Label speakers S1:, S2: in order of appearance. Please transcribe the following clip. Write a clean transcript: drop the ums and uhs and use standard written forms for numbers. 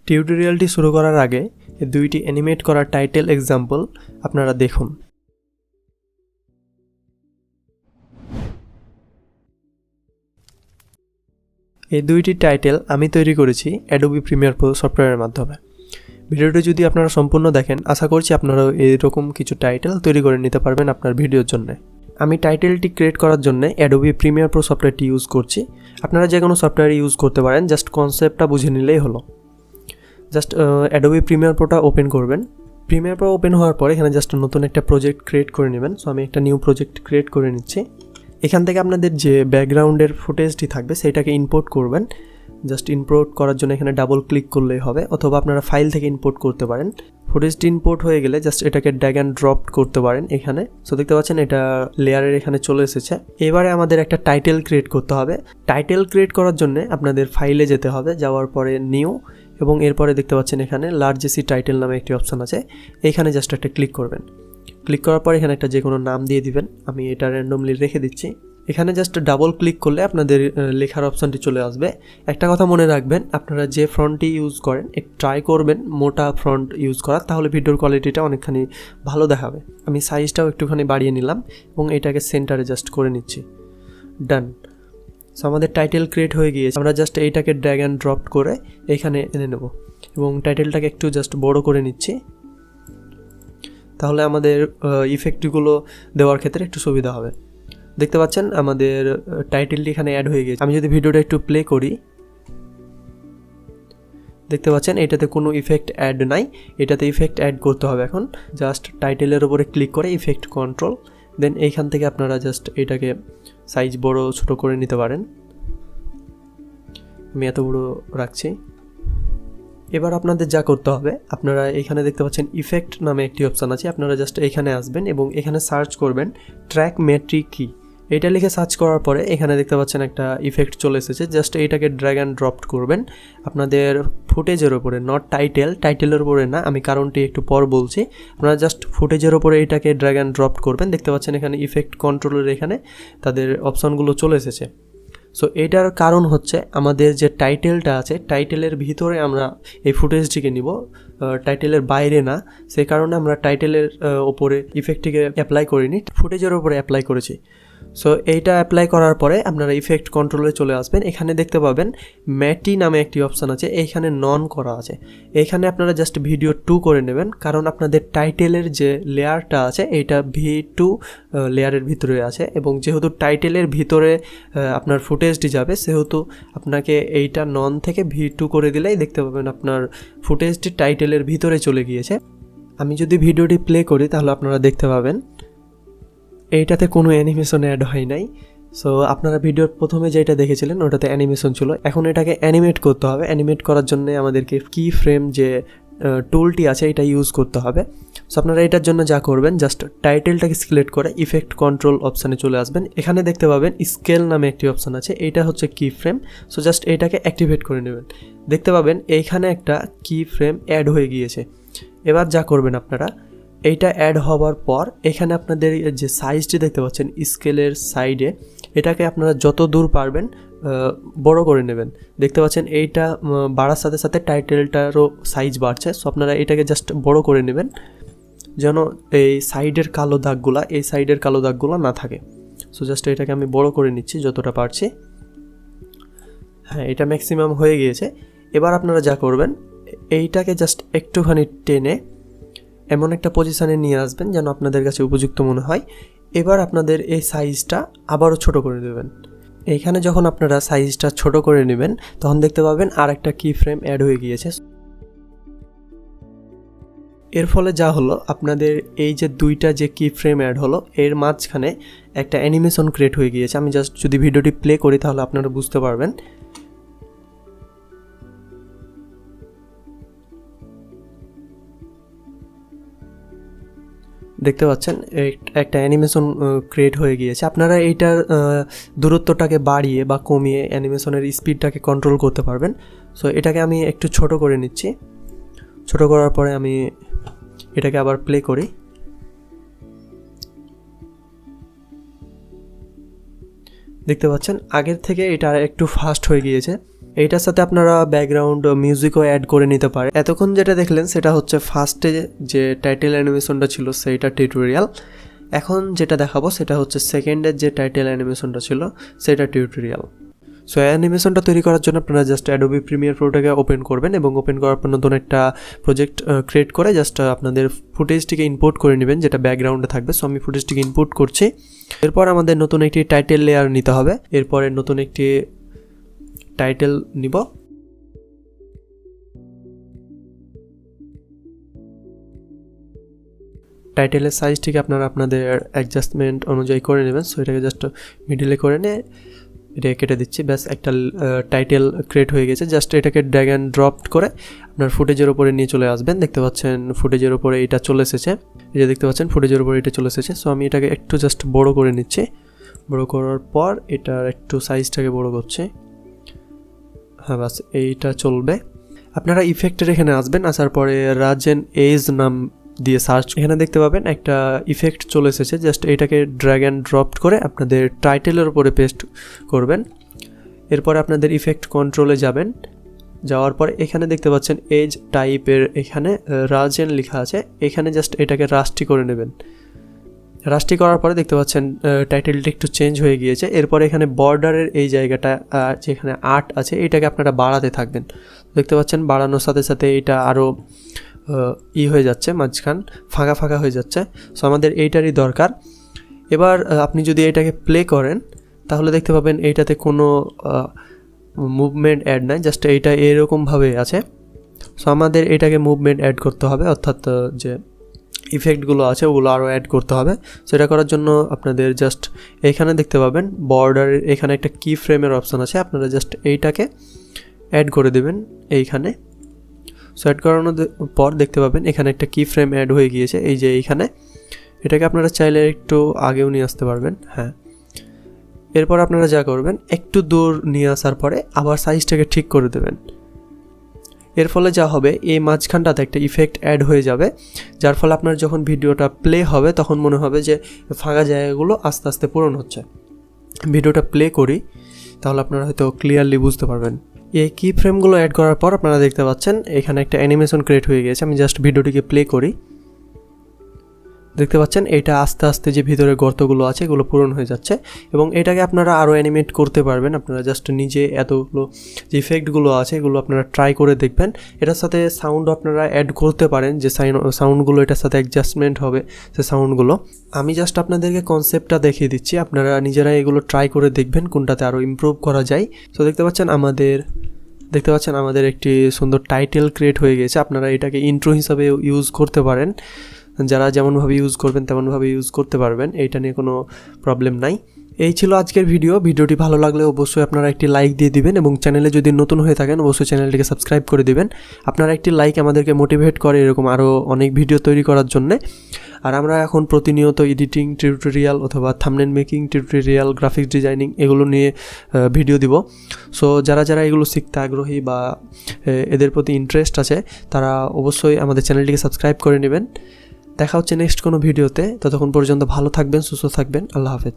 S1: টিউটোরিয়ালটি শুরু করার আগে এই দুইটি অ্যানিমেট করা টাইটেল এক্সাম্পল আপনারা দেখুন। এই দুইটি টাইটেল আমি তৈরি করেছি অ্যাডোবি প্রিমিয়ার প্রো সফটওয়্যারের মাধ্যমে। ভিডিওটি যদি আপনারা সম্পূর্ণ দেখেন, আশা করছি আপনারাও এরকম কিছু টাইটেল তৈরি করে নিতে পারবেন আপনার ভিডিওর জন্য। আমি টাইটেলটি ক্রিয়েট করার জন্য অ্যাডোবি প্রিমিয়ার প্রো সফটওয়্যারটি ইউজ করছি। আপনারা যে কোনো সফটওয়্যার ইউজ করতে পারেন, জাস্ট কনসেপ্টটা বুঝে নিলেই হলো। জাস্ট অ্যাডোবি প্রিমিয়ার প্রোটা ওপেন করবেন। প্রিমিয়ার প্রো ওপেন হওয়ার পরে এখানে জাস্ট নতুন একটা প্রজেক্ট ক্রিয়েট করে নেবেন। সো আমি একটা নিউ প্রজেক্ট ক্রিয়েট করে নিচ্ছি। এখান থেকে আপনাদের যে ব্যাকগ্রাউন্ডের ফুটেজটি থাকবে সেটাকে ইম্পোর্ট করবেন। জাস্ট ইম্পোর্ট করার জন্য এখানে ডাবল ক্লিক করলেই হবে, অথবা আপনারা ফাইল থেকে ইম্পোর্ট করতে পারেন। ফুটেজটি ইম্পোর্ট হয়ে গেলে জাস্ট এটাকে ড্র্যাগ অ্যান্ড ড্রপ করতে পারেন এখানে। সো দেখতে পাচ্ছেন এটা লেয়ারের এখানে চলে এসেছে। এবারে আমাদের একটা টাইটেল ক্রিয়েট করতে হবে। টাইটেল ক্রিয়েট করার জন্য আপনাদের ফাইলে যেতে হবে, যাওয়ার পরে নিউ, এবং এরপরে দেখতে পাচ্ছেন এখানে লার্জেসি টাইটেল নামে একটি অপশান আছে। এইখানে জাস্ট একটা ক্লিক করবেন। ক্লিক করার পর এখানে একটা যে কোনো নাম দিয়ে দিবেন। আমি এটা র্যান্ডমলি রেখে দিচ্ছি। এখানে জাস্ট ডাবল ক্লিক করলে আপনাদের লেখার অপশানটি চলে আসবে। একটা কথা মনে রাখবেন, আপনারা যে ফ্রন্টটি ইউজ করেন ট্রাই করবেন মোটা ফ্রন্ট ইউজ করার, তাহলে ভিডিওর কোয়ালিটিটা অনেকখানি ভালো দেখাবে। আমি সাইজটাও একটুখানি বাড়িয়ে নিলাম এবং এটাকে সেন্টারে জাস্ট করে নিচ্ছি। ডান। সো আমাদের টাইটেল ক্রিয়েট হয়ে গিয়েছে। আমরা জাস্ট এইটাকে ড্র্যাগ অ্যান্ড ড্রপ করে এখানে এনে নেব এবং টাইটেলটাকে একটু জাস্ট বড় করে নিচ্ছি, তাহলে আমাদের ইফেক্টগুলো দেওয়ার ক্ষেত্রে একটু সুবিধা হবে। দেখতে পাচ্ছেন আমাদের টাইটেলটি এখানে অ্যাড হয়ে গেছে। আমি যদি ভিডিওটা একটু প্লে করি, দেখতে পাচ্ছেন এটাতে কোনো ইফেক্ট অ্যাড নাই। এটাতে ইফেক্ট অ্যাড করতে হবে। এখন জাস্ট টাইটেলের উপরে ক্লিক করে ইফেক্ট কন্ট্রোল, দেন এইখান থেকে আপনারা জাস্ট এটাকে সাইজ বড় ছোট করে নিতে পারেন। আমি এত বড় রাখছি। এবার আপনাদের যা করতে হবে, আপনারা এখানে দেখতে পাচ্ছেন ইফেক্ট নামে একটি অপশান আছে। আপনারা জাস্ট এখানে আসবেন এবং এখানে সার্চ করবেন ট্র্যাক মেট্রিক কি। এটা লিখে সার্চ করার পরে এখানে দেখতে পাচ্ছেন একটা ইফেক্ট চলে এসেছে। জাস্ট এইটাকে ড্র্যাগ অ্যান্ড ড্রপ করবেন আপনাদের ফুটেজের ওপরে, নট টাইটেলের উপরে না। আমি কারণটি একটু পর বলছি। আপনারা জাস্ট ফুটেজের ওপরে এটাকে ড্র্যাগ অ্যান্ড ড্রপ করবেন। দেখতে পাচ্ছেন এখানে ইফেক্ট কন্ট্রোলের এখানে তাদের অপশানগুলো চলে এসেছে। সো এটার কারণ হচ্ছে আমাদের যে টাইটেলটা আছে, টাইটেলের ভিতরে আমরা এই ফুটেজটিকে নিব, টাইটেলের বাইরে না। সেই কারণে আমরা টাইটেলের ওপরে ইফেক্টটিকে অ্যাপ্লাই করিনি, ফুটেজের ওপরে অ্যাপ্লাই করেছি। সো এইটা অ্যাপ্লাই করার পরে আপনারা ইফেক্ট কন্ট্রোলে চলে আসবেন। এখানে দেখতে পাবেন ম্যাটি নামে একটি অপশান আছে, এইখানে নন করা আছে। এইখানে আপনারা জাস্ট ভিডিও 2 করে নেবেন, কারণ আপনাদের টাইটেলের যে লেয়ারটা আছে এইটা V2 লেয়ারের ভিতরে আছে, এবং যেহেতু টাইটেলের ভিতরে আপনার ফুটেজটি যাবে, সেহেতু আপনাকে এইটা নন থেকে V2 করে দিলেই দেখতে পাবেন আপনার ফুটেজটি টাইটেলের ভিতরে চলে গিয়েছে। আমি যদি ভিডিওটি প্লে করি তাহলে আপনারা দেখতে পাবেন এইটাতে কোনো অ্যানিমেশন অ্যাড হয় নাই। সো আপনারা ভিডিওর প্রথমে যেটা দেখেছিলেন ওটাতে অ্যানিমেশন ছিল। এখন এটাকে অ্যানিমেট করতে হবে। অ্যানিমেট করার জন্য আমাদেরকে কি ফ্রেম যে টুলটি আছে এটা ইউজ করতে হবে। সো আপনারা এটার জন্য যা করবেন, জাস্ট টাইটেলটাকে সিলেক্ট করে ইফেক্ট কন্ট্রোল অপশানে চলে আসবেন। এখানে দেখতে পাবেন স্কেল নামে একটি অপশান আছে, এইটা হচ্ছে কি ফ্রেম। সো জাস্ট এটাকে অ্যাক্টিভেট করে নেবেন। দেখতে পাবেন এইখানে একটা কি ফ্রেম অ্যাড হয়ে গিয়েছে। এবার যা করবেন আপনারা, এইটা অ্যাড হওয়ার পর এখানে আপনাদের যে সাইজটি দেখতে পাচ্ছেন স্কেলের সাইডে, এটাকে আপনারা যত দূর পারবেন বড় করে নেবেন। দেখতে পাচ্ছেন এইটা বাড়ার সাথে সাথে টাইটেলটারও সাইজ বাড়ছে। সো আপনারা এটাকে জাস্ট বড় করে নেবেন যেন এই সাইডের কালো দাগগুলো না থাকে। সো জাস্ট এটাকে আমি বড় করে নিচ্ছি যতটা পারছি। হ্যাঁ, এটা ম্যাক্সিমাম হয়ে গিয়েছে। এবার আপনারা যা করবেন, এইটাকে জাস্ট একটুখানি টেনে এমন একটা পজিশানে নিয়ে আসবেন যেন আপনাদের কাছে উপযুক্ত মনে হয়। এবার আপনাদের এই সাইজটা আবারও ছোট করে দেবেন। এইখানে যখন আপনারা সাইজটা ছোট করে নেবেন তখন দেখতে পাবেন আর একটা কি ফ্রেম অ্যাড হয়ে গিয়েছে। এর ফলে যা হলো, আপনাদের এই যে দুইটা যে কি ফ্রেম অ্যাড হলো এর মাঝখানে একটা অ্যানিমেশন ক্রিয়েট হয়ে গিয়েছে। আমি জাস্ট যদি ভিডিওটি প্লে করি তাহলে আপনারা বুঝতে পারবেন। দেখতে পাচ্ছেন একটা অ্যানিমেশন ক্রিয়েট হয়ে গিয়েছে। আপনারা এইটার দূরত্বটাকে বাড়িয়ে বা কমিয়ে অ্যানিমেশনের স্পিডটাকে কন্ট্রোল করতে পারবেন। সো এটাকে আমি একটু ছোট করে নিচ্ছি। ছোট করার পরে আমি এটাকে আবার প্লে করি। দেখতে পাচ্ছেন আগের থেকে এটা একটু ফাস্ট হয়ে গিয়েছে। এইটার সাথে আপনারা ব্যাকগ্রাউন্ড মিউজিকও অ্যাড করে নিতে পারেন। এতক্ষণ যেটা দেখলেন সেটা হচ্ছে ফার্স্টে যে টাইটেল অ্যানিমেশনটা ছিল সেইটা টিউটোরিয়াল। এখন যেটা দেখাবো সেটা হচ্ছে সেকেন্ডের যে টাইটেল অ্যানিমেশনটা ছিল সেটা টিউটোরিয়াল। সো অ্যানিমেশনটা তৈরি করার জন্য আপনারা জাস্ট অ্যাডোবি প্রিমিয়ার প্রোটাকে ওপেন করবেন এবং ওপেন করার পর নতুন একটা প্রজেক্ট ক্রিয়েট করে জাস্ট আপনাদের ফুটেজটিকে ইম্পোর্ট করে নেবেন যেটা ব্যাকগ্রাউন্ডে থাকবে। সো আমি ফুটেজটিকে ইম্পোর্ট করছি। এরপর আমাদের নতুন একটি টাইটেল লেয়ার নিতে হবে। এরপরে নতুন একটি টাইটেল নিব। টাইটেলের সাইজটিকে আপনারা আপনাদের অ্যাডজাস্টমেন্ট অনুযায়ী করে নেবেন। সো এটাকে জাস্ট মিডিলে করে নিয়ে এটা কেটে দিচ্ছি। ব্যাস একটা টাইটেল ক্রিয়েট হয়ে গেছে। জাস্ট এটাকে ড্র্যাগ অ্যান্ড ড্রপ করে আপনার ফুটেজের উপরে নিয়ে চলে আসবেন। দেখতে পাচ্ছেন ফুটেজের উপরে এটা চলে এসেছে। এই যে দেখতে পাচ্ছেন ফুটেজের উপরে এটা চলে এসেছে। সো আমি এটাকে একটু জাস্ট বড় করে নিচ্ছি। বড় করার পর এটার একটু সাইজটাকে বড় করছি। হ্যাঁ বাস এইটা চলবে। আপনারা ইফেক্টের এখানে আসবেন। আসার পরে রাজেন এজ নাম দিয়ে সার্চ এখানে দেখতে পাবেন একটা ইফেক্ট চলে এসেছে। জাস্ট এটাকে ড্র্যাগ অ্যান্ড ড্রপ করে আপনাদের টাইটেলের উপরে পেস্ট করবেন। এরপর আপনাদের ইফেক্ট কন্ট্রোলে যাবেন। যাওয়ার পর এখানে দেখতে পাচ্ছেন এজ টাইপের এখানে রাজেন লেখা আছে। এখানে জাস্ট এটাকে রাস্টি করে নেবেন। রাস্টি করার পরে দেখতে পাচ্ছেন টাইটেলটা একটু চেঞ্জ হয়ে গিয়েছে। এরপর এখানে বর্ডারের এই জায়গাটা যেখানে 8 আছে এটাকে আপনারা বাড়াতে থাকবেন। দেখতে পাচ্ছেন বাড়ানোর সাথে সাথে এটা আরও হয়ে যাচ্ছে, মাঝখান ফাঁকা ফাঁকা হয়ে যাচ্ছে। সো আমাদের এইটারই দরকার। এবার আপনি যদি এটাকে প্লে করেন তাহলে দেখতে পাবেন এইটাতে কোনো মুভমেন্ট অ্যাড নাই, জাস্ট এইটা এরকমভাবে আছে। সো আমাদের এটাকে মুভমেন্ট অ্যাড করতে হবে, অর্থাৎ যে ইফেক্টগুলো আছে ওগুলো আরও অ্যাড করতে হবে। সেটা করার জন্য আপনাদের জাস্ট এখানে দেখতে পাবেন বর্ডারের এখানে একটা কি ফ্রেমের অপশান আছে। আপনারা জাস্ট এইটাকে অ্যাড করে দেবেন এইখানে। সো অ্যাড করানোর পর দেখতে পাবেন এখানে একটা কি ফ্রেম অ্যাড হয়ে গিয়েছে। এই যে এইখানে এটাকে আপনারা চাইলে একটু আগেও নিয়ে আসতে পারবেন। হ্যাঁ, এরপর আপনারা যা করবেন একটু দূর নিয়ে আসার পরে আবার সাইজটাকে ঠিক করে দেবেন। এর ফলে যা হবে এই মাঝখানটাতে একটা ইফেক্ট অ্যাড হয়ে যাবে, যার ফলে আপনার যখন ভিডিওটা প্লে হবে তখন মনে হবে যে ফাঁকা জায়গাগুলো আস্তে আস্তে পূরণ হচ্ছে। ভিডিওটা প্লে করি তাহলে আপনারা হয়তো ক্লিয়ারলি বুঝতে পারবেন। এই কি ফ্রেমগুলো অ্যাড করার পর আপনারা দেখতে পাচ্ছেন এখানে একটা অ্যানিমেশন ক্রিয়েট হয়ে গেছে। আমি জাস্ট ভিডিওটিকে প্লে করি। দেখতে পাচ্ছেন এটা আস্তে আস্তে যে ভিতরে গর্তগুলো আছে এগুলো পূরণ হয়ে যাচ্ছে এবং এটাকে আপনারা আরও অ্যানিমেট করতে পারবেন। আপনারা জাস্ট নিজে এতগুলো যে ইফেক্টগুলো আছে এগুলো আপনারা ট্রাই করে দেখবেন। এটার সাথে সাউন্ড আপনারা অ্যাড করতে পারেন, যে সাউন্ডগুলো এটার সাথে অ্যাডজাস্টমেন্ট হবে সে সাউন্ডগুলো। আমি জাস্ট আপনাদেরকে কনসেপ্টটা দেখিয়ে দিচ্ছি, আপনারা নিজেরাই এগুলো ট্রাই করে দেখবেন কোনটাতে আরও ইমপ্রুভ করা যায়। তো দেখতে পাচ্ছেন আমাদের একটি সুন্দর টাইটেল ক্রিয়েট হয়ে গেছে। আপনারা এটাকে ইন্ট্রো হিসাবে ইউজ করতে পারেন, যারা যেমনভাবে ইউজ করবেন তেমনভাবে ইউজ করতে পারবেন, এইটা নিয়ে কোনো প্রবলেম নাই। এই ছিল আজকের ভিডিওটি ভালো লাগলে অবশ্যই আপনারা একটি লাইক দিয়ে দিবেন এবং চ্যানেলে যদি নতুন হয়ে থাকেন অবশ্যই চ্যানেলটিকে সাবস্ক্রাইব করে দিবেন। আপনারা একটি লাইক আমাদেরকে মোটিভেট করে এরকম আরও অনেক ভিডিও তৈরি করার জন্যে। আর আমরা এখন প্রতিনিয়ত এডিটিং টিউটোরিয়াল অথবা thumbnail making tutorial, graphics designing এগুলো নিয়ে ভিডিও দিব। সো যারা এগুলো শিখতে আগ্রহী বা এদের প্রতি ইন্টারেস্ট আছে তারা অবশ্যই আমাদের চ্যানেলটিকে সাবস্ক্রাইব করে নেবেন। দেখা হচ্ছে নেক্সট কোনো ভিডিওতে। ততক্ষণ পর্যন্ত ভালো থাকবেন, সুস্থ থাকবেন। আল্লাহ হাফেজ।